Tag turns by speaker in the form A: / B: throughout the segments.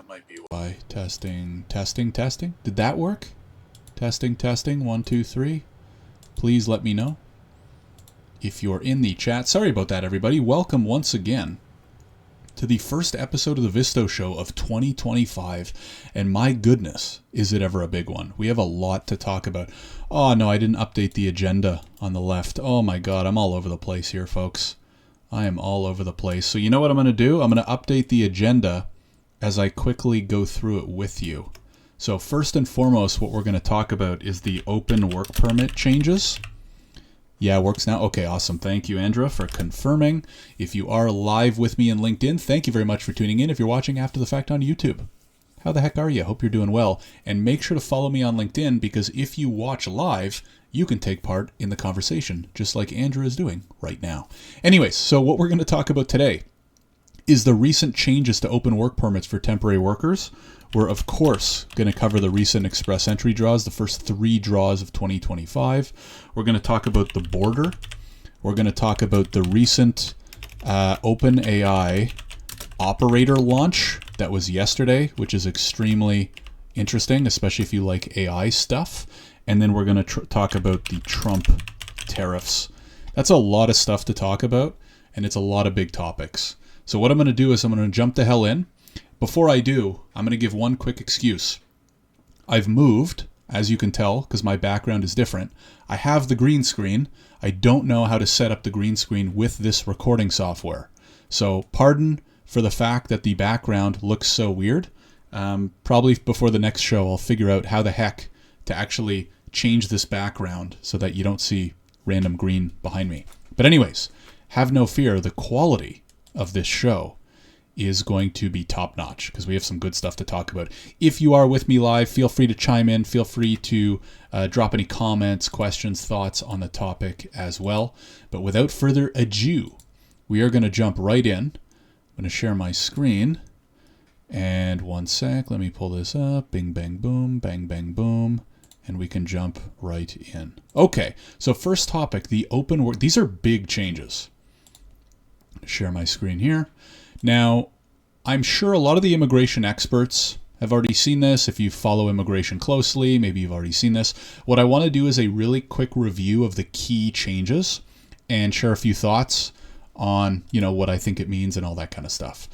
A: might be why. Testing. Did that work? Testing. 1, 2, 3. Please let me know if you're in the chat. Sorry about that, everybody. Welcome once again to the first episode of the Visto Show of 2025. And my goodness, is it ever a big one. We have a lot to talk about. Oh, no, I didn't update the agenda on the left. Oh, my God, I'm all over the place here, folks. I am all over the place. So you know what I'm going to do? I'm going to update the agenda as I quickly go through it with you. So first and foremost, what we're going to talk about is the open work permit changes. Yeah, it works now. Okay, awesome. Thank you, Andra, for confirming. If you are live with me in LinkedIn, thank you very much for tuning in. If you're watching after the fact on YouTube, how the heck are you? Hope you're doing well. And make sure to follow me on LinkedIn, because if you watch live, you can take part in the conversation, just like Andra is doing right now. Anyways, so what we're going to talk about today is the recent changes to open work permits for temporary workers. We're, of course, going to cover the recent express entry draws, the first 3 draws of 2025. We're going to talk about the border. We're going to talk about the recent OpenAI operator launch that was yesterday, which is extremely interesting, especially if you like AI stuff. And then we're going to talk about the Trump tariffs. That's a lot of stuff to talk about, and it's a lot of big topics. So what I'm going to do is I'm going to jump the hell in. Before I do, I'm going to give one quick excuse. I've moved, as you can tell, because my background is different. I have the green screen. I don't know how to set up the green screen with this recording software. So pardon for the fact that the background looks so weird. Probably before the next show, I'll figure out how the heck to actually change this background so that you don't see random green behind me. But anyways, have no fear. The quality of this show is going to be top-notch because we have some good stuff to talk about. If you are with me live, feel free to chime in. Feel free to drop any comments, questions, thoughts on the topic as well. But without further ado, we are going to jump right in. I'm going to share my screen. And one sec, let me pull this up. Bing, bang, boom, bang, bang, boom. And we can jump right in. Okay, so first topic, the open work. These are big changes. Share my screen here. Now, I'm sure a lot of the immigration experts have already seen this. If you follow immigration closely, maybe you've already seen this. What I want to do is a really quick review of the key changes and share a few thoughts on, what I think it means and all that kind of stuff.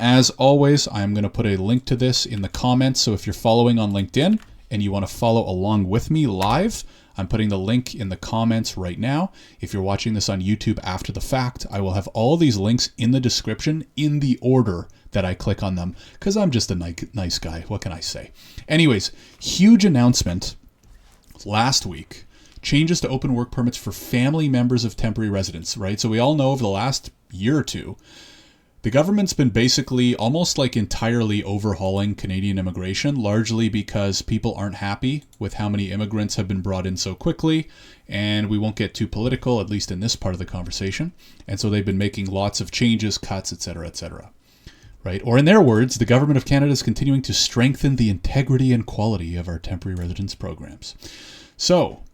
A: As always, I'm going to put a link to this in the comments. So if you're following on LinkedIn and you want to follow along with me live, I'm putting the link in the comments right now. If you're watching this on YouTube after the fact, I will have all these links in the description in the order that I click on them, because I'm just a nice guy. What can I say? Anyways, huge announcement last week. Changes to open work permits for family members of temporary residents, right? So we all know over the last year or two, the government's been basically almost like entirely overhauling Canadian immigration, largely because people aren't happy with how many immigrants have been brought in so quickly, and we won't get too political, at least in this part of the conversation. And so they've been making lots of changes, cuts, etc., right? Or in their words, the government of Canada is continuing to strengthen the integrity and quality of our temporary residence programs. So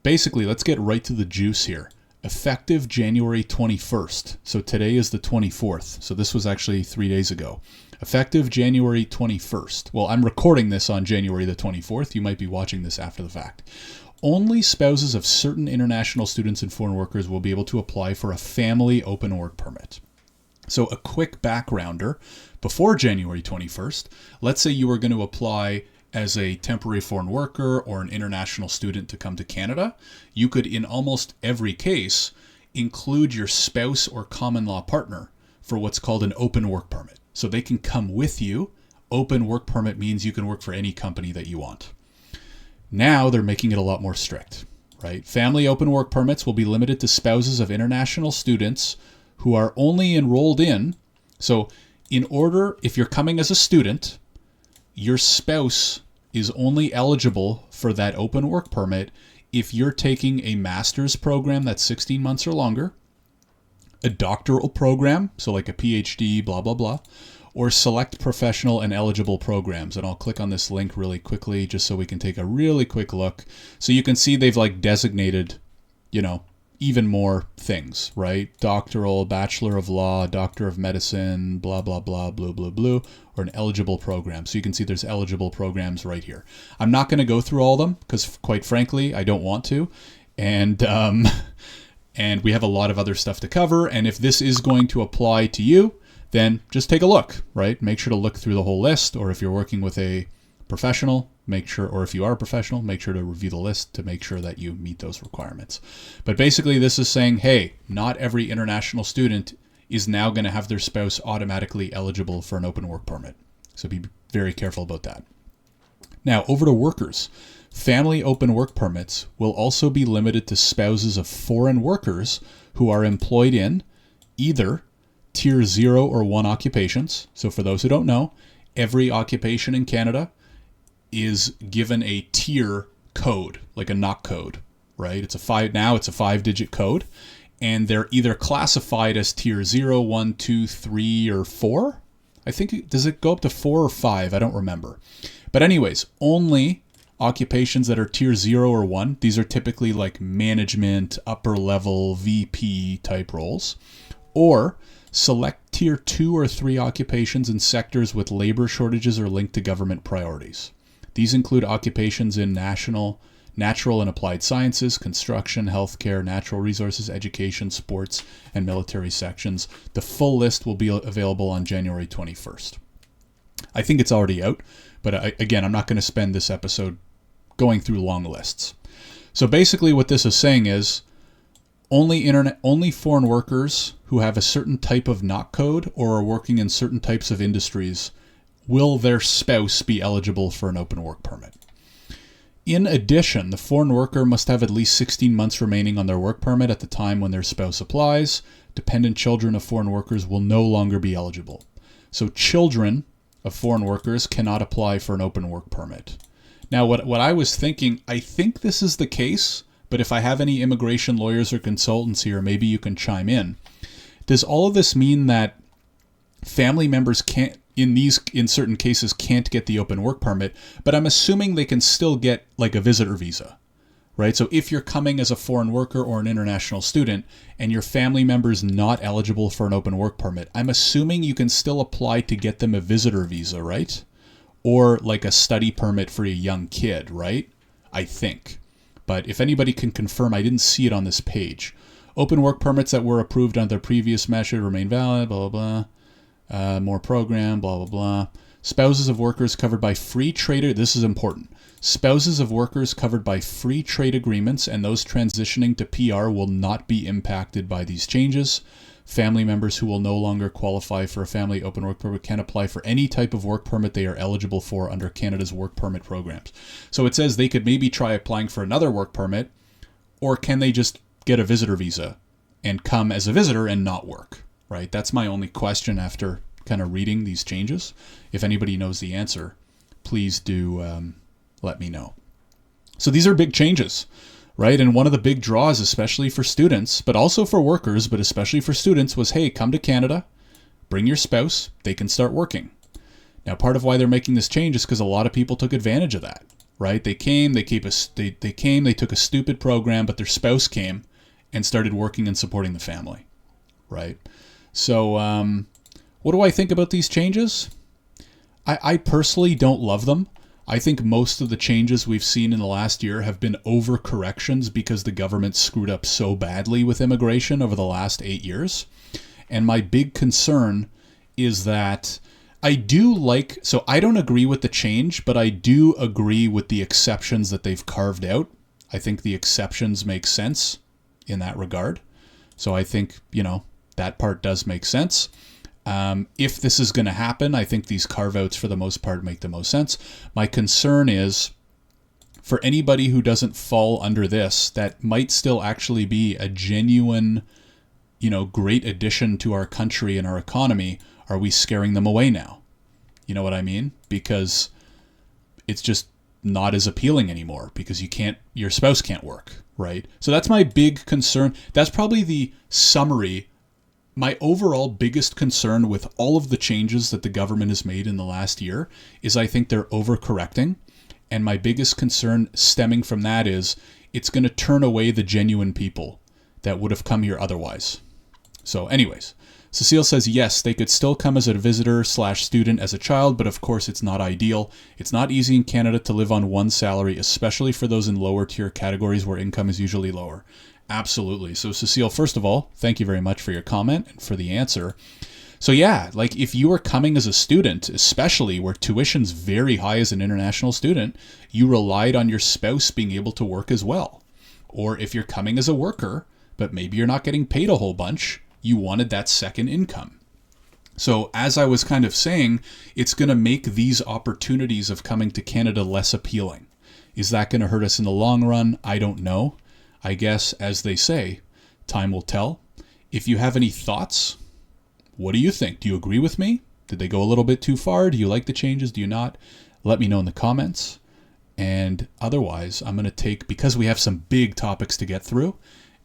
A: basically, let's get right to the juice here. Effective January 21st. So today is the 24th. So this was actually 3 days ago. Effective January 21st. Well, I'm recording this on January the 24th. You might be watching this after the fact. Only spouses of certain international students and foreign workers will be able to apply for a family open work permit. So a quick backgrounder. Before January 21st, let's say you were going to apply as a temporary foreign worker or an international student to come to Canada, you could, in almost every case, include your spouse or common law partner for what's called an open work permit. So they can come with you. Open work permit means you can work for any company that you want. Now they're making it a lot more strict, right? Family open work permits will be limited to spouses of international students who are only enrolled in. So if you're coming as a student, your spouse is only eligible for that open work permit if you're taking a master's program that's 16 months or longer, a doctoral program, so like a PhD, blah, blah, blah, or select professional and eligible programs. And I'll click on this link really quickly just so we can take a really quick look. So you can see they've designated, even more things, right? Doctoral, Bachelor of Law, Doctor of Medicine, blah, blah, blah, blue, blue, blue, or an eligible program. So you can see there's eligible programs right here. I'm not going to go through all of them because, quite frankly, I don't want to. And and we have a lot of other stuff to cover. And if this is going to apply to you, then just take a look, right? Make sure to look through the whole list, or if you're working with a professional, make sure, or if you are a professional, make sure to review the list to make sure that you meet those requirements. But basically this is saying, hey, not every international student is now going to have their spouse automatically eligible for an open work permit. So be very careful about that. Now over to workers. Family open work permits will also be limited to spouses of foreign workers who are employed in either Tier 0 or 1 occupations. So for those who don't know, every occupation in Canada is given a tier code, like a knock code, right? It's a 5-digit code, and they're either classified as tier 0, 1, 2, 3, or 4. I think, does it go up to 4 or 5? I don't remember. But anyways, only occupations that are tier 0 or 1, these are typically like management, upper level, VP type roles, or select tier 2 or 3 occupations in sectors with labor shortages or linked to government priorities. These include occupations in natural and applied sciences, construction, healthcare, natural resources, education, sports, and military sections. The full list will be available on January 21st. I think it's already out, but again, I'm not going to spend this episode going through long lists. So basically what this is saying is only foreign workers who have a certain type of knock code or are working in certain types of industries will their spouse be eligible for an open work permit. In addition, the foreign worker must have at least 16 months remaining on their work permit at the time when their spouse applies. Dependent children of foreign workers will no longer be eligible. So children of foreign workers cannot apply for an open work permit. Now, what I was thinking, I think this is the case, but if I have any immigration lawyers or consultants here, maybe you can chime in. Does all of this mean that family members can't, in certain cases, can't get the open work permit, but I'm assuming they can still get like a visitor visa, right? So if you're coming as a foreign worker or an international student and your family member's not eligible for an open work permit, I'm assuming you can still apply to get them a visitor visa, right? Or like a study permit for a young kid, right? I think. But if anybody can confirm, I didn't see it on this page. Open work permits that were approved under the previous measure remain valid, blah, blah, blah. More program, blah, blah, blah. Spouses of workers covered by free trade, this is important. Spouses of workers covered by free trade agreements and those transitioning to PR will not be impacted by these changes. Family members who will no longer qualify for a family open work permit can apply for any type of work permit they are eligible for under Canada's work permit programs. So it says they could maybe try applying for another work permit, or can they just get a visitor visa and come as a visitor and not work, right? That's my only question after kind of reading these changes. If anybody knows the answer, please do let me know. So these are big changes, right? And one of the big draws, especially for students, but also for workers, but especially for students, was, hey, come to Canada, bring your spouse, they can start working. Now, part of why they're making this change is because a lot of people took advantage of that, right? They came, they took a stupid program, but their spouse came and started working and supporting the family, right? So what do I think about these changes? I personally don't love them. I think most of the changes we've seen in the last year have been overcorrections because the government screwed up so badly with immigration over the last 8 years. And my big concern is that I don't agree with the change, but I do agree with the exceptions that they've carved out. I think the exceptions make sense in that regard. So I think, that part does make sense. If this is going to happen, I think these carve-outs for the most part make the most sense. My concern is for anybody who doesn't fall under this, that might still actually be a genuine, great addition to our country and our economy. Are we scaring them away now? You know what I mean? Because it's just not as appealing anymore because your spouse can't work, right? So that's my big concern. That's probably the summary. My overall biggest concern with all of the changes that the government has made in the last year is I think they're overcorrecting. And my biggest concern stemming from that is it's going to turn away the genuine people. that would have come here otherwise. So anyways, Cecile says, yes, they could still come as a visitor/student as a child, but of course it's not ideal. It's not easy in Canada to live on one salary, especially for those in lower tier categories where income is usually lower. Absolutely. So Cecile, first of all, thank you very much for your comment and for the answer. So yeah, like if you are coming as a student, especially where tuition's very high as an international student, you relied on your spouse being able to work as well. Or if you're coming as a worker, but maybe you're not getting paid a whole bunch, you wanted that second income. So as I was kind of saying, it's going to make these opportunities of coming to Canada less appealing. Is that going to hurt us in the long run? I don't know. I guess, as they say, time will tell. If you have any thoughts, what do you think? Do you agree with me? Did they go a little bit too far? Do you like the changes? Do you not? Let me know in the comments. And otherwise, I'm going to take, because we have some big topics to get through,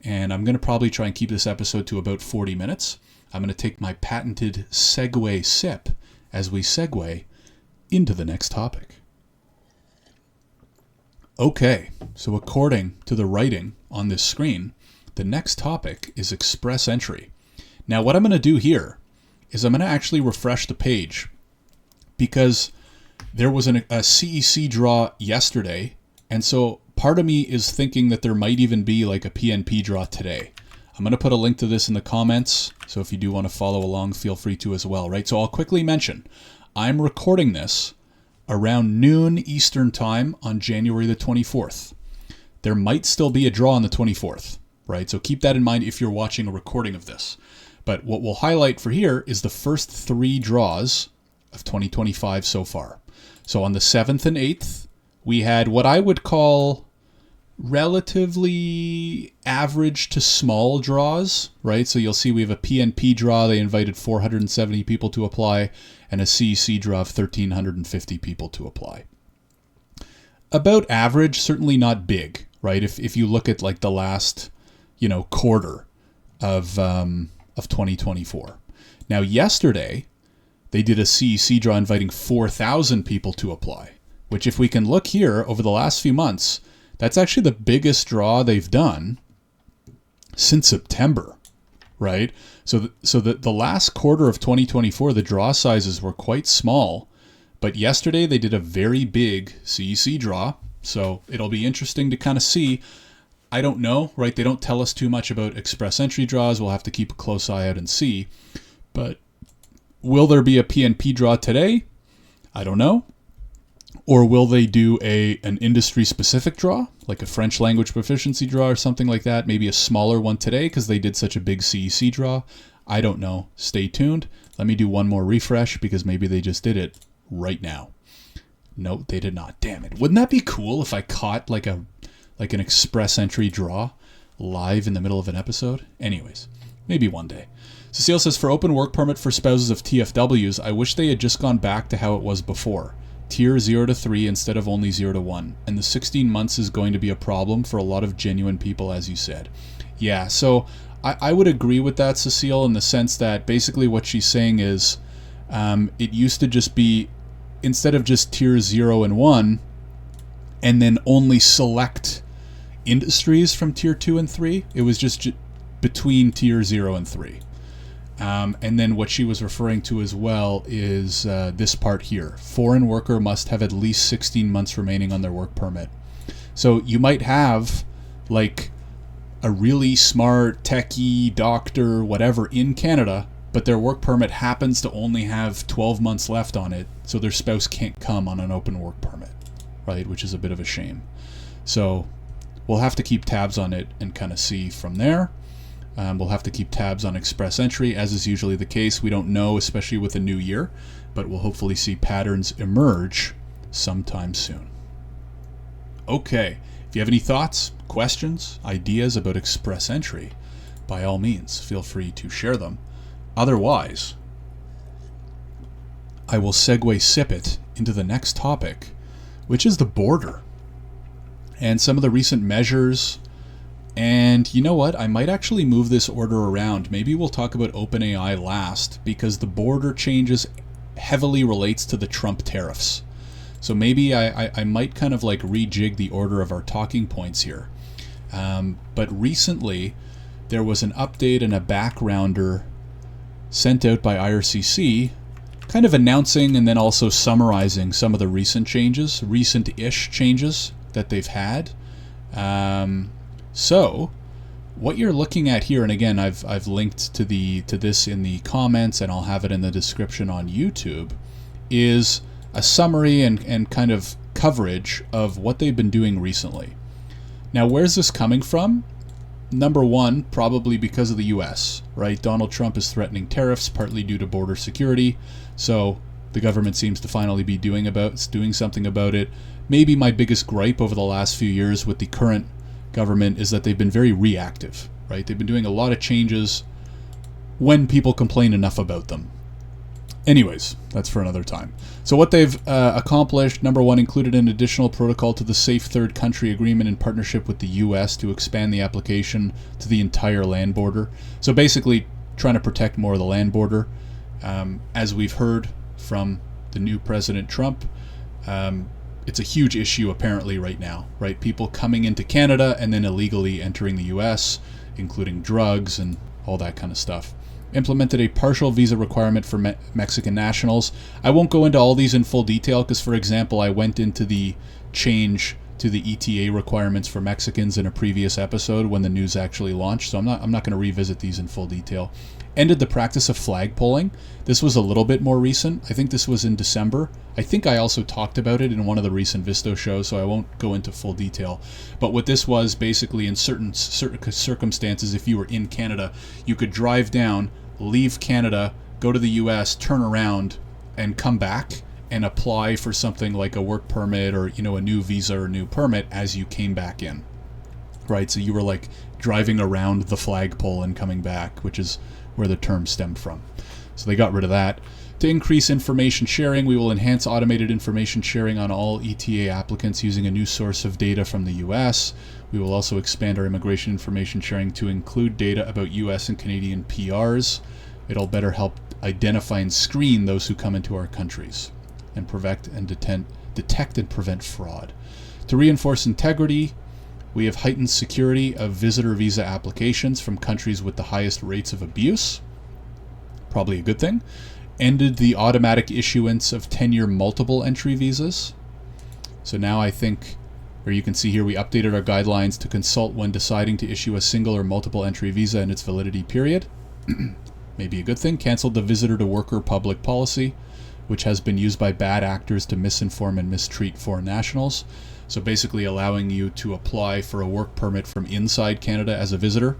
A: and I'm going to probably try and keep this episode to about 40 minutes. I'm going to take my patented segue sip as we segue into the next topic. Okay, so according to the writing on this screen, the next topic is express entry. Now what I'm going to do here is I'm going to actually refresh the page because there was a CEC draw yesterday, and so part of me is thinking that there might even be like a PNP draw today. I'm going to put a link to this in the comments, so if you do want to follow along, feel free to as well, right? So I'll quickly mention, I'm recording this around noon Eastern time on January the 24th. There might still be a draw on the 24th, right? So keep that in mind if you're watching a recording of this. But what we'll highlight for here is the first 3 draws of 2025 so far. So on the 7th and 8th, we had what I would call relatively average to small draws, right? So you'll see we have a PNP draw. They invited 470 people to apply, and a CEC draw of 1,350 people to apply. About average, certainly not big, right? If you look at like the last, quarter of 2024. Now yesterday, they did a CEC draw inviting 4,000 people to apply, which if we can look here over the last few months, that's actually the biggest draw they've done since September, right? So the last quarter of 2024, the draw sizes were quite small, but yesterday they did a very big CEC draw, so it'll be interesting to kind of see. I don't know, right? They don't tell us too much about express entry draws. We'll have to keep a close eye out and see. But will there be a PNP draw today? I don't know. Or will they do an industry-specific draw, like a French language proficiency draw or something like that? Maybe a smaller one today because they did such a big CEC draw. I don't know. Stay tuned. Let me do one more refresh because maybe they just did it right now. No, they did not. Damn it. Wouldn't that be cool if I caught like an express entry draw live in the middle of an episode? Anyways, maybe one day. Cecile says, for open work permit for spouses of TFWs, I wish they had just gone back to how it was before. Tier 0 to 3 instead of only 0 to 1. And the 16 months is going to be a problem for a lot of genuine people, as you said. Yeah, so I would agree with that, Cecile, in the sense that basically what she's saying is it used to just be, instead of just tier 0 and 1, and then only select industries from tier 2 and 3, it was just between tier 0 and 3. And then what she was referring to as well is this part here. Foreign worker must have at least 16 months remaining on their work permit. So you might have like a really smart techie doctor, whatever, in Canada, but their work permit happens to only have 12 months left on it, so their spouse can't come on an open work permit, right? Which is a bit of a shame. So we'll have to keep tabs on it and kind of see from there. We'll have to keep tabs on express entry, as is usually the case. We don't know, especially with a new year, but we'll hopefully see patterns emerge sometime soon. Okay, if you have any thoughts, questions, ideas about express entry, by all means, feel free to share them. Otherwise, I will segue sip it into the next topic, which is the border and some of the recent measures. And you know what? I might actually move this order around. Maybe we'll talk about OpenAI last, because the border changes heavily relates to the Trump tariffs. So maybe I might kind of like rejig the order of our talking points here. But recently, there was an update and a backgrounder sent out by IRCC, kind of announcing and then also summarizing some of the recent-ish changes that they've had. So what you're looking at here, and again, I've linked to this in the comments, and I'll have it in the description on YouTube, is a summary and kind of coverage of what they've been doing recently. Now, where's this coming from? Number one, probably because of the US, right? Donald Trump is threatening tariffs, partly due to border security. So the government seems to finally be doing something about it. Maybe my biggest gripe over the last few years with the current government is that they've been very reactive, right? They've been doing a lot of changes when people complain enough about them. Anyways, that's for another time. So what they've accomplished, number one, included an additional protocol to the Safe Third Country Agreement in partnership with the U.S. to expand the application to the entire land border. So basically trying to protect more of the land border. As we've heard from the new President Trump, it's a huge issue apparently right now, right? People coming into Canada and then illegally entering the U.S., including drugs and all that kind of stuff. Implemented a partial visa requirement for Mexican nationals. I won't go into all these in full detail because, for example, I went into the change to the ETA requirements for Mexicans in a previous episode when the news actually launched, so I'm not going to revisit these in full detail. Ended the practice of flag polling. This was a little bit more recent. I think this was in December. I think I also talked about it in one of the recent Visto shows, so I won't go into full detail. But what this was, basically, in certain circumstances, if you were in Canada, you could drive down, leave Canada, go to the US, turn around, and come back and apply for something like a work permit or, a new visa or new permit as you came back in. Right? So you were like driving around the flagpole and coming back, which is where the term stemmed from. So they got rid of that. To increase information sharing, we will enhance automated information sharing on all ETA applicants using a new source of data from the US. We will also expand our immigration information sharing to include data about US and Canadian PRs. It'll better help identify and screen those who come into our countries and detect and prevent fraud. To reinforce integrity, we have heightened security of visitor visa applications from countries with the highest rates of abuse. Probably a good thing. Ended the automatic issuance of 10-year multiple entry visas. So now I think, or you can see here, we updated our guidelines to consult when deciding to issue a single or multiple entry visa and its validity period. Maybe a good thing. Canceled the visitor to worker public policy, which has been used by bad actors to misinform and mistreat foreign nationals. So basically allowing you to apply for a work permit from inside Canada as a visitor,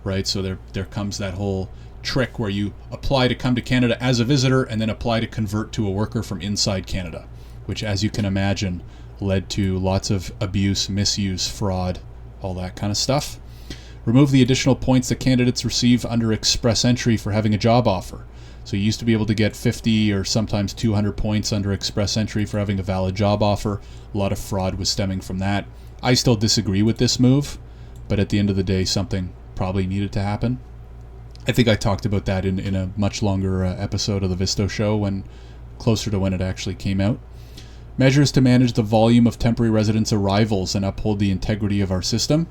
A: right? So there comes that whole trick where you apply to come to Canada as a visitor and then apply to convert to a worker from inside Canada, which, as you can imagine, led to lots of abuse, misuse, fraud, all that kind of stuff. Remove the additional points that candidates receive under express entry for having a job offer. So you used to be able to get 50 or sometimes 200 points under express entry for having a valid job offer. A lot of fraud was stemming from that. I still disagree with this move, but at the end of the day, something probably needed to happen. I think I talked about that in a much longer episode of the Visto show, closer to when it actually came out. Measures to manage the volume of temporary residence arrivals and uphold the integrity of our system.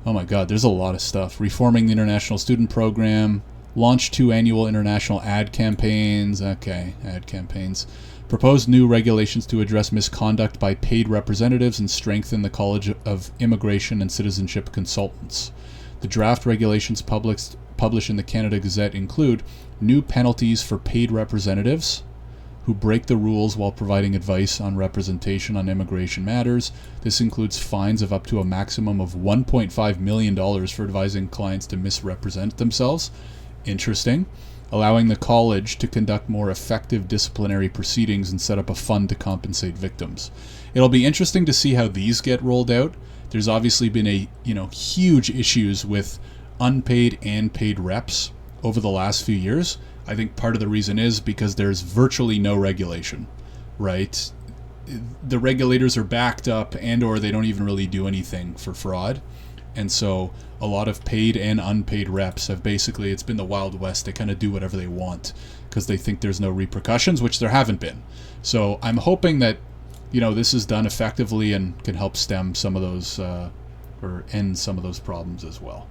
A: Oh my God, there's a lot of stuff. Reforming the international student program. Launched 2 annual international ad campaigns. Okay, ad campaigns. Proposed new regulations to address misconduct by paid representatives and strengthen the College of Immigration and Citizenship Consultants. The draft regulations published in the Canada Gazette include new penalties for paid representatives who break the rules while providing advice on representation on immigration matters. This includes fines of up to a maximum of $1.5 million for advising clients to misrepresent themselves. Interesting. Allowing the college to conduct more effective disciplinary proceedings and set up a fund to compensate victims. It'll be interesting to see how these get rolled out. There's obviously been huge issues with unpaid and paid reps over the last few years. I think part of the reason is because there's virtually no regulation, right? The regulators are backed up or they don't even really do anything for fraud. And so a lot of paid and unpaid reps have basically, it's been the Wild West. They kind of do whatever they want because they think there's no repercussions, which there haven't been. So I'm hoping that, this is done effectively and can help stem some of those or end some of those problems as well.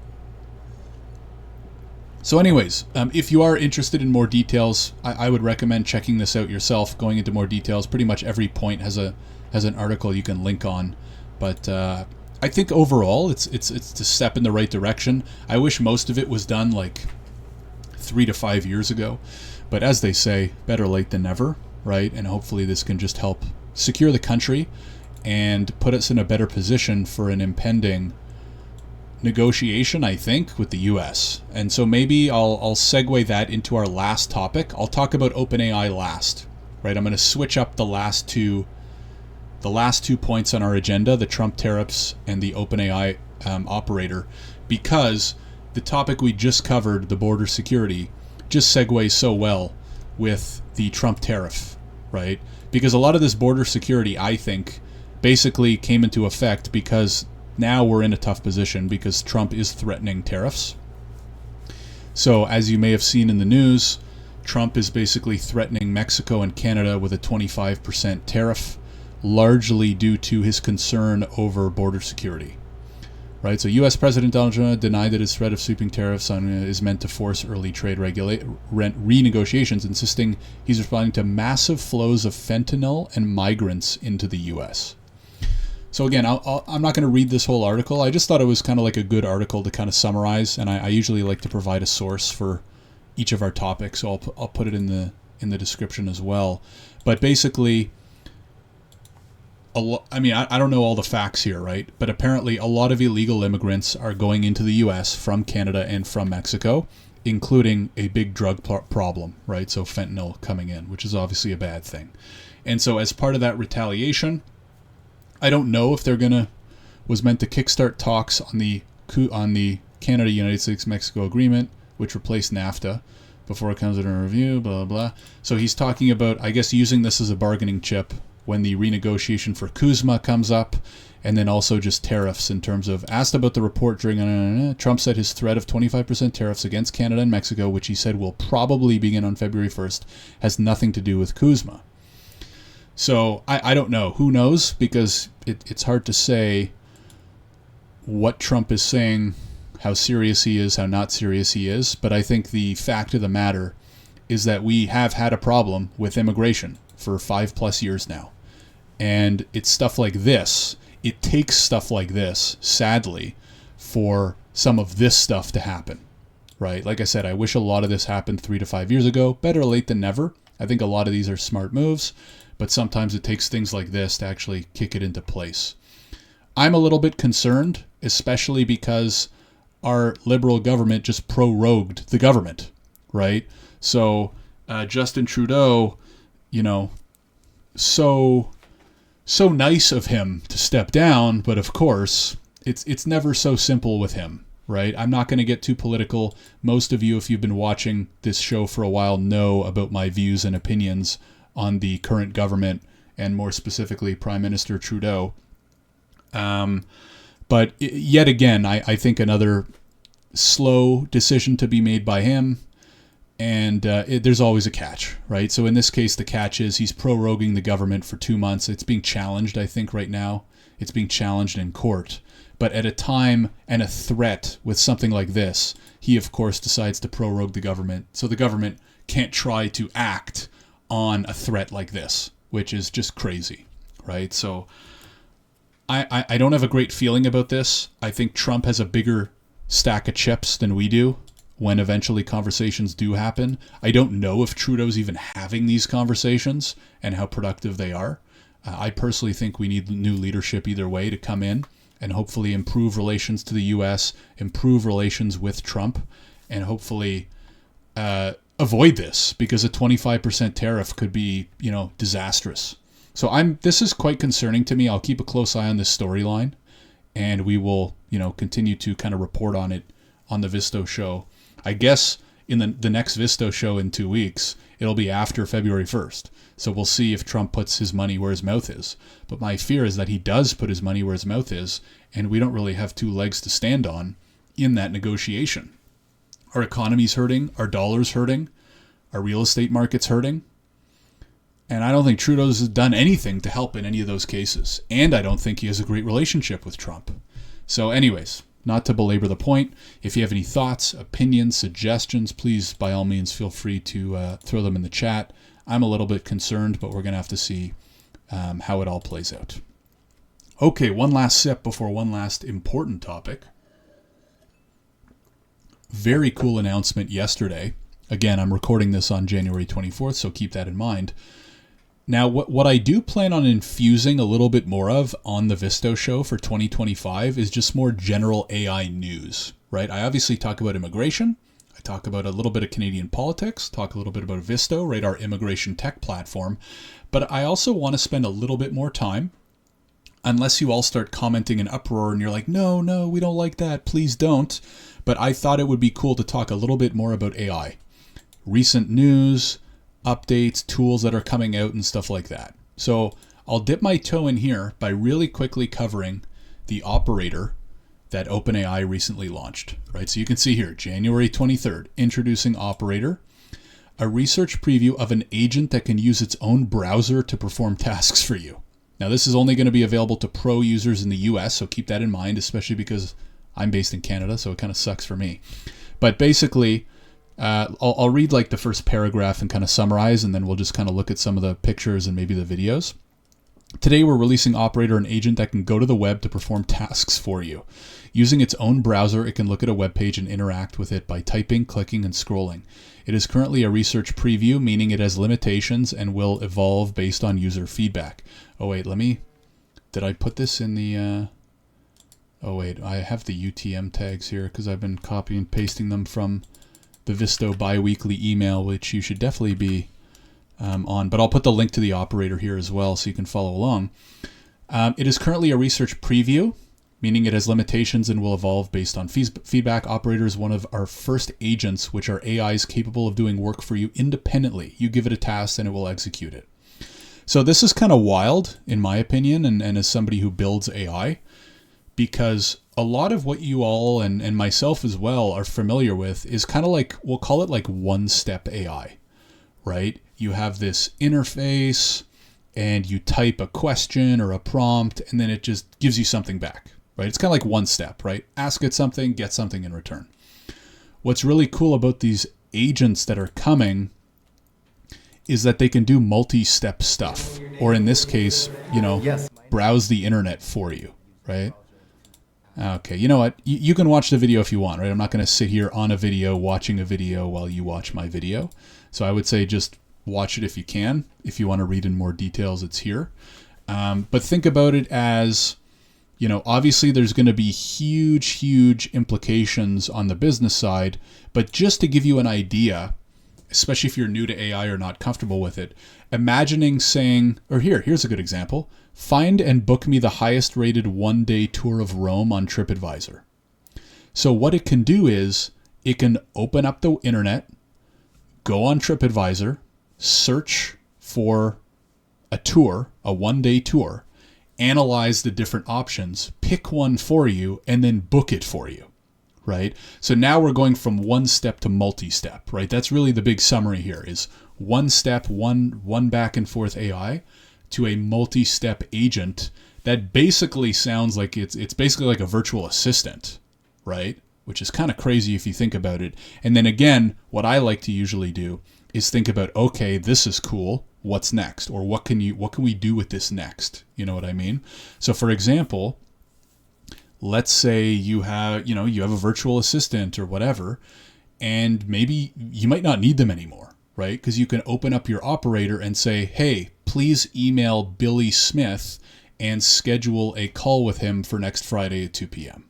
A: So anyways, if you are interested in more details, I would recommend checking this out yourself, going into more details. Pretty much every point has an article you can link on. But I think overall it's a step in the right direction. I wish most of it was done like 3 to 5 years ago. But as they say, better late than never, right? And hopefully this can just help secure the country and put us in a better position for an impending negotiation, I think, with the US. And so maybe I'll segue that into our last topic. I'll talk about OpenAI last, right? I'm going to switch up the last two points on our agenda, the Trump tariffs and the OpenAI operator, because the topic we just covered, the border security, just segues so well with the Trump tariff, right? Because a lot of this border security, I think, basically came into effect because now we're in a tough position because Trump is threatening tariffs. So as you may have seen in the news, Trump is basically threatening Mexico and Canada with a 25% tariff, largely due to his concern over border security. Right, so U.S. President Donald Trump denied that his threat of sweeping tariffs is meant to force early trade renegotiations, insisting he's responding to massive flows of fentanyl and migrants into the U.S. So again, I'm not going to read this whole article. I just thought it was kind of like a good article to kind of summarize, and I usually like to provide a source for each of our topics, so I'll put it in the description as well. But basically, I don't know all the facts here, right? But apparently a lot of illegal immigrants are going into the U.S. from Canada and from Mexico, including a big drug problem, right? So fentanyl coming in, which is obviously a bad thing. And so as part of that retaliation, I don't know if was meant to kickstart talks on the Canada, United States, Mexico agreement, which replaced NAFTA before it comes under review, blah, blah, blah. So he's talking about, I guess, using this as a bargaining chip when the renegotiation for CUSMA comes up, and then also just tariffs in terms of, asked about the report during, Trump said his threat of 25% tariffs against Canada and Mexico, which he said will probably begin on February 1st, has nothing to do with CUSMA. So I don't know. Who knows? Because it's hard to say what Trump is saying, how serious he is, how not serious he is. But I think the fact of the matter is that we have had a problem with immigration for 5+ years now. And it's stuff like this. It takes stuff like this, sadly, for some of this stuff to happen, right? Like I said, I wish a lot of this happened 3 to 5 years ago. Better late than never. I think a lot of these are smart moves, but sometimes it takes things like this to actually kick it into place. I'm a little bit concerned, especially because our liberal government just prorogued the government, right? So Justin Trudeau, so nice of him to step down, but of course, it's never so simple with him, right? I'm not going to get too political. Most of you, if you've been watching this show for a while, know about my views and opinions on the current government, and more specifically, Prime Minister Trudeau. But yet again, I think another slow decision to be made by him. And there's always a catch, right? So in this case, the catch is he's proroguing the government for 2 months. It's being challenged, I think, right now. It's being challenged in court. But at a time and a threat with something like this, he, of course, decides to prorogue the government. So the government can't try to act on a threat like this, which is just crazy, right? So I don't have a great feeling about this. I think Trump has a bigger stack of chips than we do when eventually conversations do happen. I don't know if Trudeau's even having these conversations and how productive they are. I personally think we need new leadership either way to come in and hopefully improve relations to the U.S., improve relations with Trump, and hopefully avoid this, because a 25% tariff could be, disastrous. So this is quite concerning to me. I'll keep a close eye on this storyline, and we will, continue to kind of report on it on the Visto show. I guess in the next Visto show in 2 weeks, it'll be after February 1st. So we'll see if Trump puts his money where his mouth is. But my fear is that he does put his money where his mouth is, and we don't really have 2 legs to stand on in that negotiation. Our economy's hurting, our dollar's hurting, our real estate market's hurting. And I don't think Trudeau's done anything to help in any of those cases. And I don't think he has a great relationship with Trump. So anyways, not to belabor the point, if you have any thoughts, opinions, suggestions, please, by all means, feel free to throw them in the chat. I'm a little bit concerned, but we're going to have to see how it all plays out. Okay, one last sip before one last important topic. Very cool announcement yesterday. Again, I'm recording this on January 24th, so keep that in mind. Now, what I do plan on infusing a little bit more of on the Visto show for 2025 is just more general AI news, right? I obviously talk about immigration. I talk about a little bit of Canadian politics, talk a little bit about Visto, right, our immigration tech platform. But I also want to spend a little bit more time, unless you all start commenting in uproar and you're like, no, we don't like that, please don't. But I thought it would be cool to talk a little bit more about AI. Recent news, updates, tools that are coming out and stuff like that. So I'll dip my toe in here by really quickly covering the operator that OpenAI recently launched, right? So you can see here, January 23rd, introducing Operator, a research preview of an agent that can use its own browser to perform tasks for you. Now, this is only going to be available to pro users in the US, so keep that in mind, especially because I'm based in Canada, so it kind of sucks for me. But basically, I'll read like the first paragraph and kind of summarize, and then we'll just kind of look at some of the pictures and maybe the videos. Today, we're releasing Operator, an agent that can go to the web to perform tasks for you. Using its own browser, it can look at a web page and interact with it by typing, clicking, and scrolling. It is currently a research preview, meaning it has limitations and will evolve based on user feedback. Oh, wait, did I put this in the... Oh, wait, I have the UTM tags here because I've been copying and pasting them from the Visto bi-weekly email, which you should definitely be on. But I'll put the link to the Operator here as well so you can follow along. It is currently a research preview, meaning it has limitations and will evolve based on feedback. Operator is one of our first agents, which are AIs capable of doing work for you independently. You give it a task and it will execute it. So this is kind of wild, in my opinion, and as somebody who builds AI, because a lot of what you all and myself as well are familiar with is kind of like, we'll call it like one-step AI, right? You have this interface and you type a question or a prompt and then it just gives you something back, right? It's kind of like one step, right? Ask it something, get something in return. What's really cool about these agents that are coming is that they can do multi-step stuff, or in this case, browse the internet for you, right? Okay, you know what? You can watch the video if you want, right? I'm not going to sit here on a video watching a video while you watch my video. So I would say just watch it if you can. If you want to read in more details, it's here. But think about it as, obviously there's going to be huge implications on the business side. But just to give you an idea, especially if you're new to AI or not comfortable with it, imagining saying, or here's a good example. Find and book me the highest rated one-day tour of Rome on TripAdvisor. So what it can do is it can open up the internet, go on TripAdvisor, search for a tour, a one-day tour, analyze the different options, pick one for you, and then book it for you, right? So now we're going from one step to multi-step, right? That's really the big summary here is one step, one back and forth AI to a multi-step agent that basically sounds like it's basically like a virtual assistant, right? Which is kind of crazy if you think about it. And then again, what I like to usually do is think about, okay, this is cool. What's next? Or what can we do with this next? You know what I mean? So for example, let's say you have a virtual assistant or whatever, and maybe you might not need them anymore, right? Because you can open up your Operator and say, hey, please email Billy Smith and schedule a call with him for next Friday at 2 p.m.,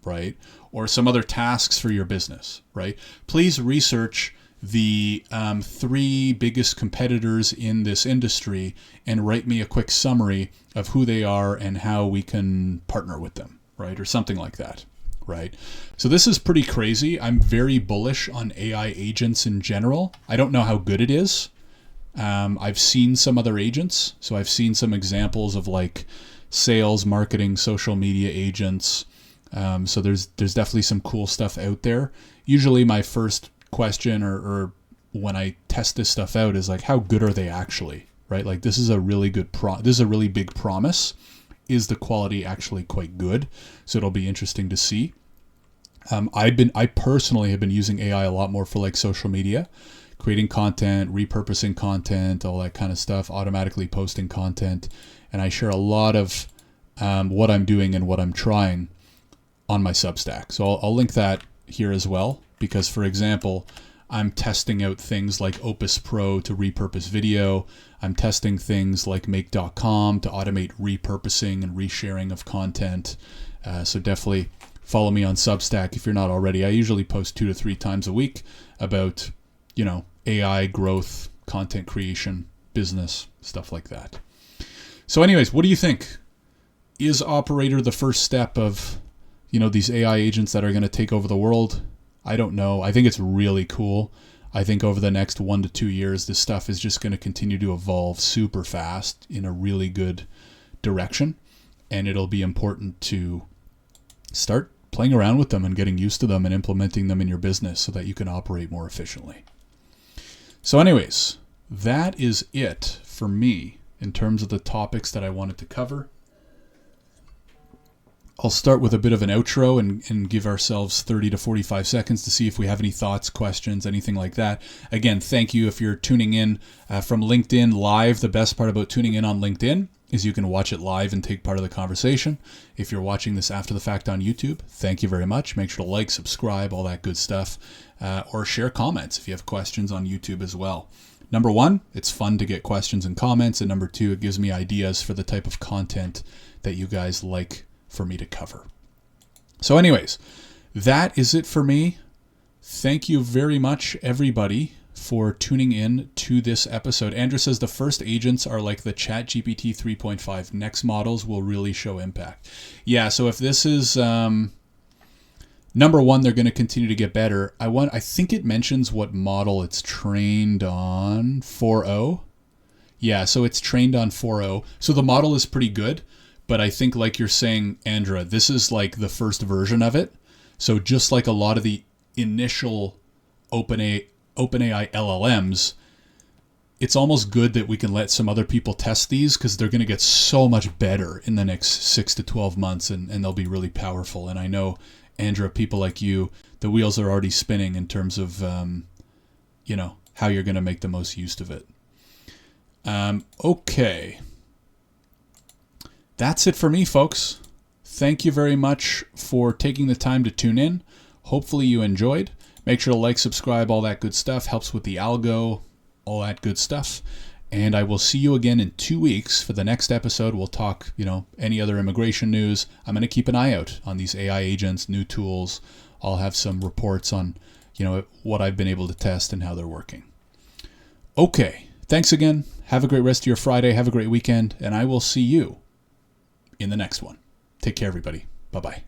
A: right? Or some other tasks for your business, right? Please research the 3 biggest competitors in this industry and write me a quick summary of who they are and how we can partner with them, right? Or something like that, right? So this is pretty crazy. I'm very bullish on AI agents in general. I don't know how good it is. I've seen some other agents. So I've seen some examples of like sales, marketing, social media agents. So there's definitely some cool stuff out there. Usually my first question or when I test this stuff out is like, how good are they actually, right? Like this is a really good this is a really big promise. Is the quality actually quite good? So it'll be interesting to see. I personally have been using AI a lot more for like social media, creating content, repurposing content, all that kind of stuff, automatically posting content. And I share a lot of what I'm doing and what I'm trying on my Substack. So I'll link that here as well, because for example, I'm testing out things like Opus Pro to repurpose video. I'm testing things like Make.com to automate repurposing and resharing of content. So definitely follow me on Substack if you're not already. I usually post 2 to 3 times a week about, AI growth, content creation, business, stuff like that. So anyways, what do you think? Is Operator the first step of, these AI agents that are going to take over the world? I don't know. I think it's really cool. I think over the next 1 to 2 years, this stuff is just going to continue to evolve super fast in a really good direction. And it'll be important to start playing around with them and getting used to them and implementing them in your business so that you can operate more efficiently. So anyways, that is it for me in terms of the topics that I wanted to cover. I'll start with a bit of an outro and give ourselves 30 to 45 seconds to see if we have any thoughts, questions, anything like that. Again, thank you if you're tuning in from LinkedIn Live. The best part about tuning in on LinkedIn is you can watch it live and take part of the conversation. If you're watching this after the fact on YouTube, thank you very much. Make sure to like, subscribe, all that good stuff, or share comments if you have questions on YouTube as well. Number 1, it's fun to get questions and comments. And number 2, it gives me ideas for the type of content that you guys like for me to cover. So anyways, that is it for me. Thank you very much, everybody, for tuning in to this episode. Andrew says the first agents are like the ChatGPT 3.5. Next models will really show impact. Yeah, so if this is number 1, they're going to continue to get better. I think it mentions what model it's trained on. 4.0. Yeah, so it's trained on 4.0. So the model is pretty good. But I think, like you're saying, Andra, this is like the first version of it. So just like a lot of the initial OpenAI LLMs, it's almost good that we can let some other people test these because they're going to get so much better in the next 6 to 12 months and they'll be really powerful. And I know, Andra, people like you, the wheels are already spinning in terms of, how you're going to make the most use of it. Okay. That's it for me, folks. Thank you very much for taking the time to tune in. Hopefully you enjoyed. Make sure to like, subscribe, all that good stuff. Helps with the algo, all that good stuff. And I will see you again in 2 weeks for the next episode. We'll talk, any other immigration news. I'm going to keep an eye out on these AI agents, new tools. I'll have some reports on, what I've been able to test and how they're working. Okay. Thanks again. Have a great rest of your Friday. Have a great weekend. And I will see you in the next one. Take care, everybody. Bye-bye.